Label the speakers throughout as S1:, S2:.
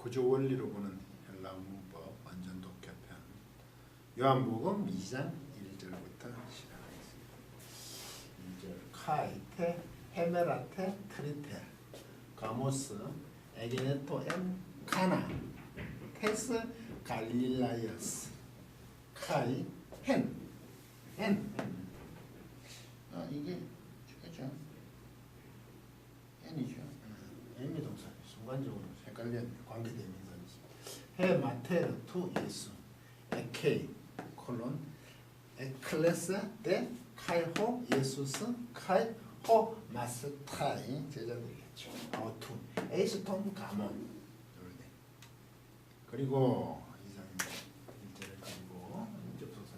S1: 구조 원리로 보는 헬라어 문법 완전 독해편 요한복음 2장 1절부터 시작하겠습니다. 1절 카이테 헤메라테 트리테 가모스 에게네토 엠 카나 테스 갈릴라이어스 카이 헨 이게 그죠? 헨이죠. 엠이 동사 순간적으로 헷갈리는 관계대명사이지. 헤 마테르 투 예수 에케이 콜론 에클레스 데 카이호 예수스 카이호 마스타이 제자들이겠죠. 아우투 에이스톰 가몬 그리고 이상 일제를 가지고 접속사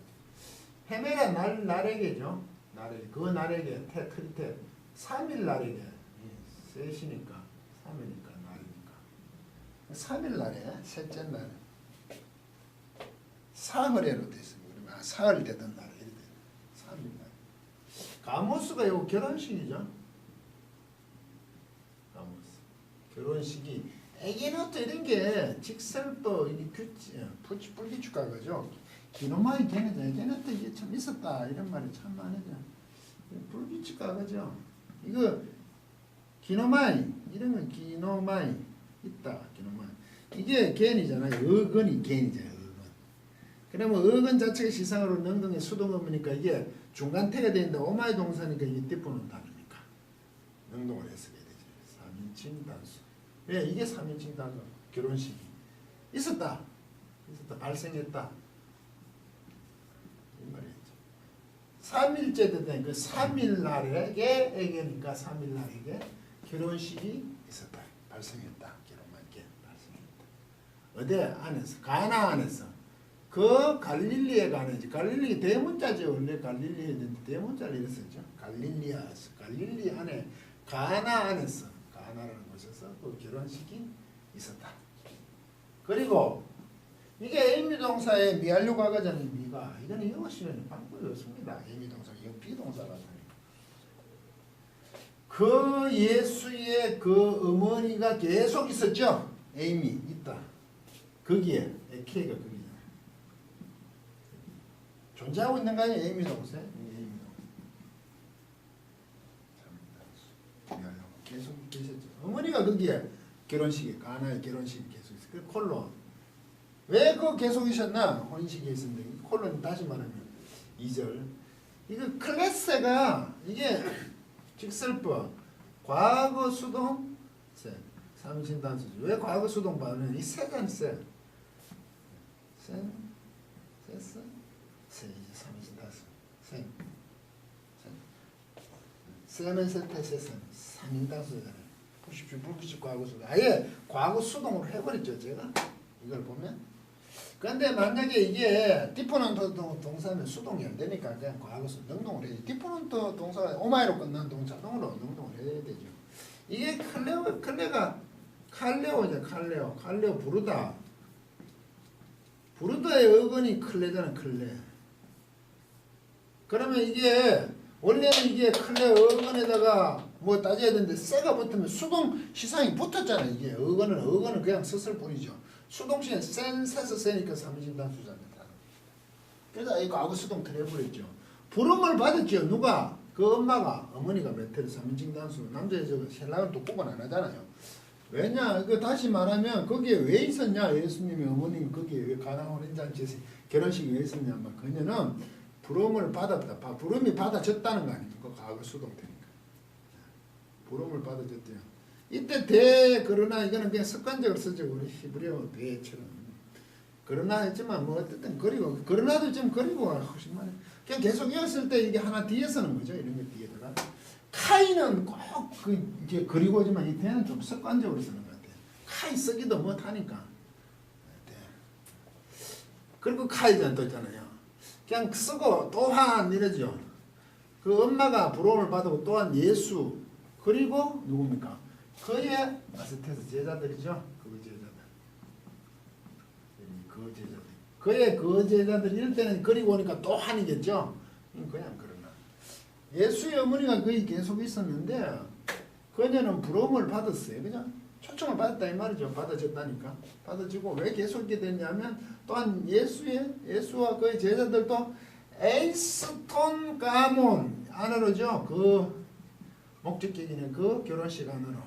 S1: 헤메가 날에게죠. 그 날에게 테크리테 3일 날에게 셋이니까 3일이니까 날이니까 3일 날에 셋째 날 사흘에로 되어 있습니다. 사흘 되던 날 이렇게 3일 날 가모스가 요 결혼식이죠. 가모스 결혼식이 에게노트 이런 게 직설도 이게 불기축가 그죠. 기노마이 걔네들 에게노트 이게 참 있었다 이런 말이 참 많으죠. 불기축가 그죠. 이거 기노마이 이런 건 기노마이 있다. 기노마이 이게 겐이잖아요. 어근이 겐이잖아요. 어근. 그러면 어근 자체가 시상으로 능동의 수동어니까 이게 중간태가 되는데 오마이 동사니까 이게 띠푸는 다르니까 능동을 해석해야 되죠. 3인칭 단수. 왜 이게 3인칭 단수? 결혼식이 있었다. 발생했다. 이 말이죠. 3일째 되던 그 3일 날에게 에게니까 3일 날에게 결혼식이 있었다. 발생했다. 결혼만께 발생했다. 어디 안에서? 가나 안에서. 그 갈릴리에 가는지 갈릴리 대문자죠. 원래 갈릴리에 있는데 대문자를 이렇게 썼죠. 갈릴리아스. 갈릴리 안에 가나 안에서 가나라는 곳에서 그 결혼식이 있었다. 그리고 이게 에이미 동사의 미하려 과거잖아요. 미가 이거는 영어 시간에 방법이 없습니다. 에이미 동사 이거 비동사가 그 예수의 그 어머니가 계속 있었죠. 에이미 있다. 거기에 에케가 거기잖아요. 존재하고 있는 거 아니에요. 에이미 동사. 에이미 동사. 계속 계셨죠. 어머니가 거기에 결혼식에 가나의 결혼식이 계속 있어요. 그 콜론. 왜 그 계속이셨나? 혼식이 있었는데 콜론 다시 말하면 2절. 이거 클래스가 이게 직설법 과거 수동 세 3인칭 단수죠. 왜 과거 수동 발음은 이 세잖아 세. 세스 세 이제 3인칭 단수. 세는 세태 세선 3인 단수잖아요. 보십시오. 불규칙 과거 수동. 아예 과거 수동으로 해버렸죠. 제가 이걸 보면. 그런데 만약에 이게 디포넌트 동사면 수동이 안 되니까 그냥 과거수 능동을 해야지. 디포넌트 동사가 오마이로 끝난 동사 자동으로 능동을 해야 되죠. 이게 칼레오죠. 칼레오 부르다. 부르다의 어근이 클레잖아. 클레. 그러면 이게 원래는 이게 클레 어근에다가 뭐 따져야 되는데 세가 붙으면 수동 시상이 붙었잖아요. 이게 어근은 그냥 썼을 뿐이죠. 수동시엔 센세서 세니까 3인칭 단수잖아요. 그래서 이 과거 수동 틀어버렸죠. 부름을 받았죠. 누가? 그 엄마가 어머니가 메테르 3인칭 단수 남자 여자 셀락은 또 구분 안 하잖아요. 왜냐? 그 다시 말하면 거기에 왜 있었냐? 예수님의 어머님이 거기에 왜 가나온 잔치에서 결혼식이 왜 있었냐면 그녀는 부름을 받았다. 부름이 받아졌다는 거 아닙니까? 그 과거 수동 되니까. 부름을 받아졌대요. 이때 그러나 이거는 그냥 습관적으로 쓰죠. 우리 히브리어 대처럼. 그러나 했지만 뭐 어쨌든 그리고 그러나도 좀 그리고 훨씬 많이 그냥 계속 이었을 때 이게 하나 뒤에 쓰는 거죠. 이런 게 뒤에다가 카이는 꼭 이제 그리고지만 이때는 좀 습관적으로 쓰는 것 같아요. 카이 쓰기도 못하니까. 네. 그리고 카이는 또 있잖아요. 그냥 쓰고 또한 이러죠. 그 엄마가 부름을 받고 또한 예수 그리고 누굽니까? 그의 마스테스 제자들이죠. 그 제자들. 그 제자들. 그의 그 제자들 이럴 때는 그리고 오니까 또 한이겠죠. 그냥 그러나. 예수의 어머니가 거의 계속 있었는데 그녀는 부름을 받았어요. 그죠? 초청을 받았다 이 말이죠. 받아졌다니까. 받아지고 왜 계속 있게 됐냐면 또한 예수와 그의 제자들도 에이스톤 가몬 안으로죠. 그 목적격이네. 그 결혼식 안으로.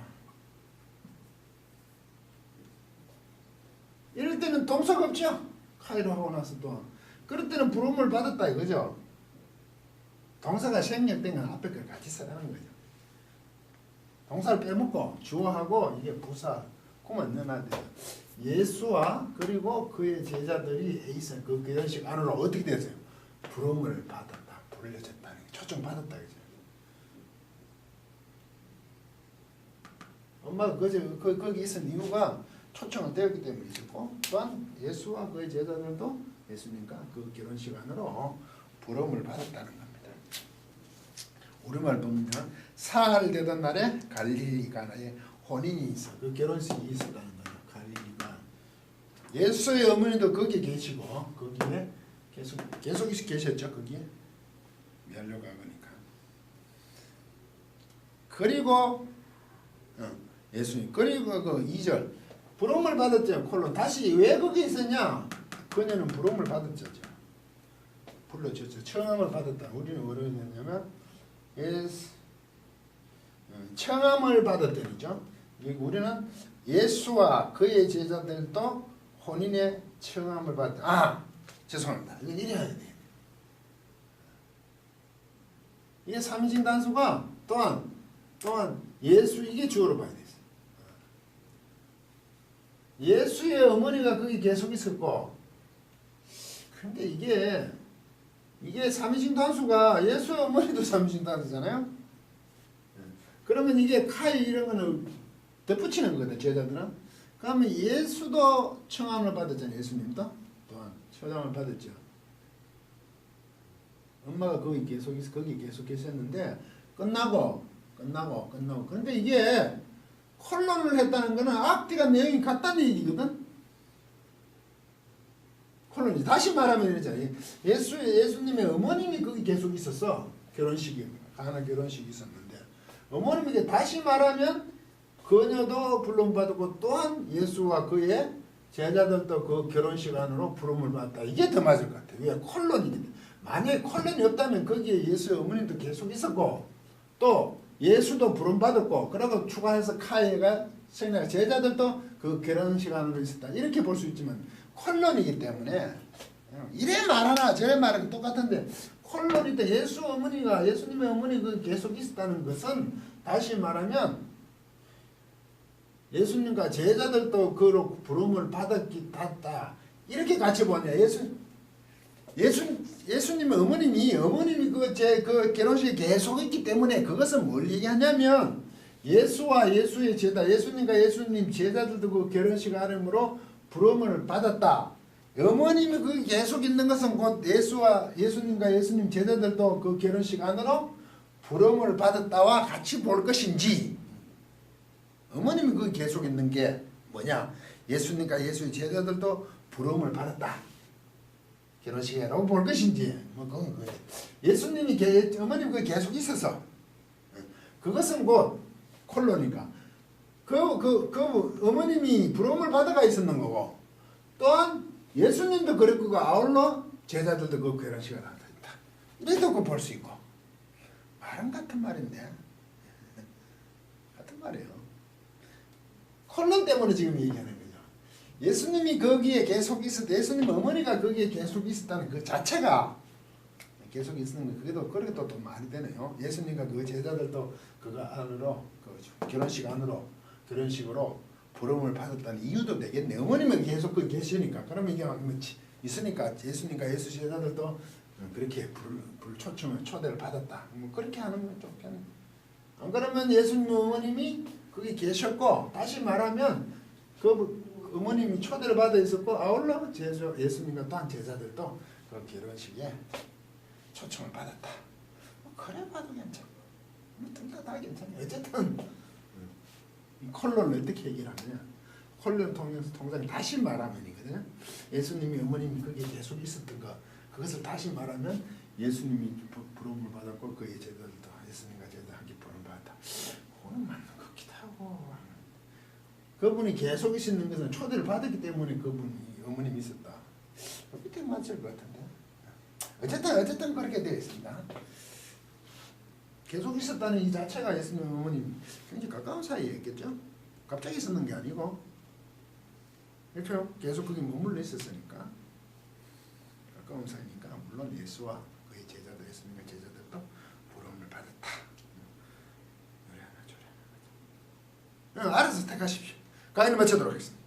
S1: 이럴 때는 동사가 없죠. 카이로 하고 나서 또. 그럴 때는 부름을 받았다 이거죠. 동사가 생략된 건 앞에 걸 같이 쓰라는 거죠. 동사를 빼먹고 주어하고 이게 부사 그만 넣어놔야 돼요. 예수와 그리고 그의 제자들이 에이스 그 결혼식 안으로 어떻게 됐어요? 부름을 받았다. 불려졌다는 게 초청받았다 그죠. 엄마가 거기 있은 이유가 초청을 되었기 때문에 있었고 또한 예수와 그의 제자들도 예수님과 그 결혼식 안으로 부름을 받았다는 겁니다. 우리말 보면 사흘 되던 날에 갈릴리 가나에 혼인이 있어. 그 결혼식이 있었다는 거예요. 갈릴리가. 예수의 어머니도 거기에 계시고 거기에 계속 계셨죠. 거기에 멸류가 보니까. 그리고 예수님 그리고 그 2절 부름을 받았죠. 콜론 다시 왜 거기 있었냐? 그녀는 부름을 받았죠. 불러줬죠. 청함을 받았다. 우리는 뭐라고 했냐면 청함을 받았더니죠. 우리는 예수와 그의 제자들도 혼인의 청함을 받았다. 죄송합니다. 이건 이래야 돼. 이게 삼위신 단수가 또한 예수 이게 주어로 봐야 돼. 예수의 어머니가 거기 계속 있었고 근데 이게 삼위신 단수가 예수의 어머니도 삼위신 단수잖아요. 그러면 이게 카이 이런 거는 덧붙이는 거거든 제자들은. 그러면 예수도 청함을 받았잖아요. 예수님도 또한 청함을 받았죠. 엄마가 거기 계속 계셨는데 끝나고 그런데 이게 콜론을 했다는 거는 앞뒤가 내용이 같다는 얘기거든. 콜론이 다시 말하면 이러잖아요. 예수님의 어머님이 거기 계속 있었어. 결혼식이 가나 결혼식이 있었는데 어머님에게 다시 말하면 그녀도 부름 받았고 또한 예수와 그의 제자들도 그 결혼식 안으로 부름을 받았다. 이게 더 맞을 것 같아요. 왜 콜론이기 때문에. 만약에 콜론이 없다면 거기에 예수의 어머님도 계속 있었고 또 예수도 부름받았고 그러고 추가해서 카이가 생략 제자들도 그 결혼식 안으로 있었다. 이렇게 볼 수 있지만 콜론이기 때문에 이래 말하나 저래 말하나 똑같은데 콜론이 때 예수님의 어머니가 계속 있었다는 것은 다시 말하면 예수님과 제자들도 그 부름을 받았다. 이렇게 같이 보냐. 예수님의 어머님이 그 결혼식에 계속 있기 때문에 그것은 뭘 얘기하냐면 예수와 예수의 제자, 예수님과 예수님 제자들도 그 결혼식 안으로 부름을 받았다. 어머님이 그 계속 있는 것은 곧 예수님과 예수님 제자들도 그 결혼식 안으로 부름을 받았다와 같이 볼 것인지 어머님이 그 계속 있는 게 뭐냐? 예수님과 예수의 제자들도 부름을 받았다. 결혼식이라고 볼 것인지 그건 거예요. 예수님이 어머님 그 계속 있어서 그것은 곧 콜로니까 그 어머님이 부름을 받아가 있었는 거고 또한 예수님도 그럴 거고 아울러 제자들도 그 결혼식을 한다. 이래도 그 볼 수 있고 말은 같은 말인데 같은 말이에요. 콜론 때문에 지금 얘기하는 거예요. 예수님이 거기에 계속 예수님 어머니가 거기에 계속 있었다는 그 자체가 계속 있는 거 그게 또 말이 되네요. 예수님과 그 제자들도 그거 안으로 그 결혼식 안으로 결혼식으로 부름을 받았다는 이유도 되겠네. 어머님은 계속 거기 계시니까 그러면 이게 있으니까 예수님과 예수 제자들도 그렇게 초대를 받았다. 뭐 그렇게 하는 건 좋겠네. 안 그러면 예수님 어머님이 거기 계셨고 다시 말하면 그 어머님이 초대를 받아 있었고 아울러 예수님과 또한 제자들도 그 결혼식에 초청을 받았다. 그래 봐도 괜찮고 둘 다 괜찮아요. 어쨌든 이 콜론을 어떻게 얘기를 하느냐. 콜론 통장이 다시 말하면이거든요. 예수님이 어머님이 거기에 계속 있었던 거 그것을 다시 말하면 예수님이 부름을 받았고 그의 제자들도 예수님과 제자들에게 부름을 받았다. 그거는 맞는 것 같기도 하고 그분이 계속 있는 것은 초대를 받았기 때문에 그분이 어머님이 있었다. 밑에 맞을 것 같은데. 어쨌든 그렇게 되어 있습니다. 계속 있었다는 이 자체가 예수님 어머님 굉장히 가까운 사이에 있겠죠. 갑자기 있었는 게 아니고 그렇죠. 계속 거기 머물러 있었으니까 가까운 사이니까 물론 예수와 그의 제자들 예수님의 제자들도 부름을 받았다. 노래 하나 줘라. 알아서 택하십시오. 강의를 마치도록 하겠습니다.